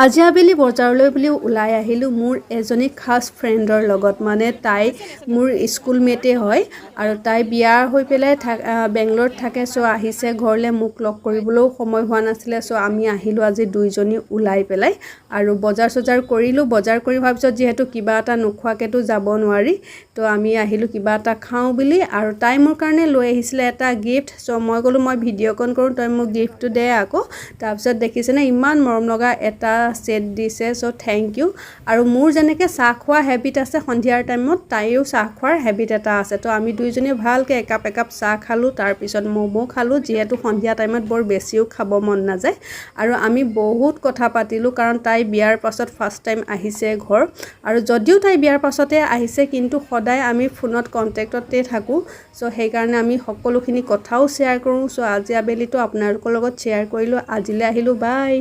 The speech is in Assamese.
আজি আবেলি বজাৰলৈ বুলি ওলাই আহিলোঁ মোৰ এজনী খাস ফ্ৰেণ্ডৰ লগত মানে তাই মোৰ স্কুলমেটে হয় আৰু তাই বিয়া হৈ পেলাই বেংগলোৰত থাকে চ' আহিছে ঘৰলৈ মোক লগ কৰিবলৈও সময় হোৱা নাছিলে চ' আমি আহিলোঁ আজি দুইজনী ওলাই পেলাই আৰু বজাৰ কৰিলোঁ বজাৰ কৰি হোৱাৰ পিছত যিহেতু কিবা এটা নোখোৱাকেতো যাব নোৱাৰি তো আমি আহিলোঁ কিবা এটা খাওঁ বুলি আৰু তাই মোৰ কাৰণে লৈ আহিছিলে এটা গিফ্ট চ' মই ক'লোঁ মই ভিডিঅ' কল কৰোঁ তই মোক গিফ্টটো দে আকৌ তাৰপিছত দেখিছেনে ইমান মৰম লগা এটা সেট দিছে চ' থেংক ইউ আৰু মোৰ যেনেকৈ চাহ খোৱা হেবিট আছে সন্ধিয়াৰ টাইমত তাইও চাহ খোৱাৰ হেবিট এটা আছে তো আমি দুইজনী ভালকৈ একাপ চাহ খালোঁ তাৰপিছত ম'ম' খালোঁ যিহেতু সন্ধিয়া টাইমত বৰ বেছিও খাব মন নাযায় আৰু আমি বহুত কথা পাতিলোঁ কাৰণ তাই বিয়াৰ পাছত ফাৰ্ষ্ট টাইম আহিছে ঘৰ আৰু যদিও তাই বিয়াৰ পাছতে আহিছে কিন্তু সদায় আমি ফোনত কণ্টেক্টতে থাকোঁ চ' সেইকাৰণে আমি সকলোখিনি কথাও শ্বেয়াৰ কৰোঁ চ' আজি আবেলিতো আপোনালোকৰ লগত শ্বেয়াৰ কৰিলোঁ আজিলৈ আহিলোঁ বাই